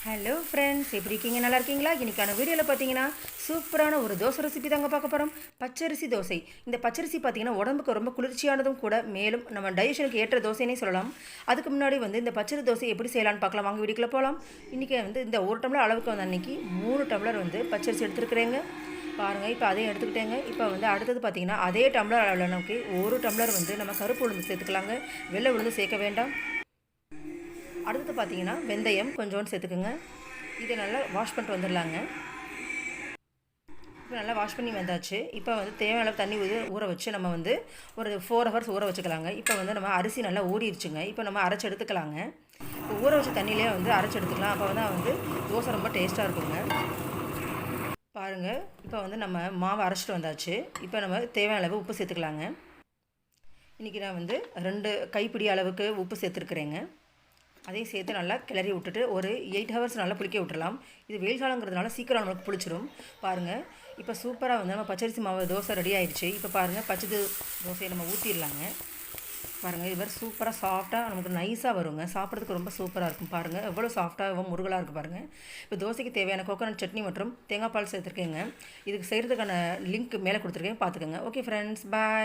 Hello friends, எப்படி இருக்கீங்க? நல்லா இருக்கீங்களா? இன்றைக்கான வீடியோவில் பார்த்தீங்கன்னா சூப்பரான ஒரு தோசை ரெசிபி தாங்க பார்க்க போகிறோம். பச்சரிசி தோசை. இந்த பச்சரிசி பார்த்தீங்கன்னா உடம்புக்கு ரொம்ப குளிர்ச்சியானதும் கூட, மேலும் நம்ம டைஜஷனுக்கு ஏற்ற தோசைனே சொல்லலாம். அதுக்கு முன்னாடி இந்த பச்சரி தோசை எப்படி செய்யலான்னு பார்க்கலாம். வாங்க வீடியோக்குள்ளே போகலாம். இன்றைக்கி இந்த ஒரு டம்ளர் அளவுக்கு அன்றைக்கி 3 டம்ளர் பச்சரிசி எடுத்துருக்குறேங்க. பாருங்கள், இப்போ அதையும் எடுத்துக்கிட்டேங்க. இப்போ அடுத்தது பார்த்திங்கன்னா அதே டம்ளர் அளவில் நமக்கு 1 டம்ளர் நம்ம கருப்பு உளுந்து சேர்த்துக்கலாங்க. வெள்ளை உளுந்து சேர்க்க வேண்டாம். அடுத்தது பார்த்திங்கன்னா வெந்தயம் கொஞ்சோண்டு சேர்த்துக்குங்க. இதை நல்லா வாஷ் பண்ணிட்டு வந்துடலாங்க. இப்போ நல்லா வாஷ் பண்ணி வந்தாச்சு. இப்போ தேவையான அளவு தண்ணி ஊற வச்சு நம்ம ஒரு 4 ஹவர்ஸ் ஊற வச்சுக்கலாங்க. இப்போ நம்ம அரிசி நல்லா ஊறிடுச்சுங்க. இப்போ நம்ம அரைச்சி எடுத்துக்கலாங்க. இப்போ ஊற வச்ச தண்ணியிலே அரைச்சி எடுத்துக்கலாம். அப்போ தான் தோசை ரொம்ப டேஸ்ட்டாக இருக்குங்க. பாருங்கள், இப்போ நம்ம மாவை அரைச்சிட்டு வந்தாச்சு. இப்போ நம்ம தேவையான அளவு உப்பு சேர்த்துக்கலாங்க. இன்றைக்கி நான் 2 கைப்பிடி அளவுக்கு உப்பு சேர்த்துருக்குறேங்க. அதையும் சேர்த்து நல்லா கிளறி விட்டுட்டு ஒரு 8 ஹவர்ஸ் நல்லா புளிக்க விட்டுடலாம். இது வெயில் காலங்கிறதுனால சீக்கிரம் நம்மளுக்கு புளிச்சிடும். பாருங்கள், இப்போ சூப்பராக நம்ம பச்சரிசி மாவு தோசை ரெடி ஆகிடுச்சு. இப்போ பாருங்கள், பச்சை தோசையை நம்ம ஊற்றிடலாங்க. பாருங்கள், இது மாதிரி சூப்பராக சாஃப்டாக நமக்கு நைஸாக வருங்க. சாப்பிட்றதுக்கு ரொம்ப சூப்பராக இருக்கும். பாருங்கள், எவ்வளோ சாஃப்டாக முருகலாக இருக்குது பாருங்கள். இப்போ தோசைக்கு தேவையான கோகோனட் சட்னி மற்றும் தேங்காய் பால் சேர்த்துருக்கேங்க. இதுக்கு செய்கிறதுக்கான லிங்க் மேலே கொடுத்துருக்கேன், பார்த்துக்கோங்க. ஓகே ஃப்ரெண்ட்ஸ், பாய்.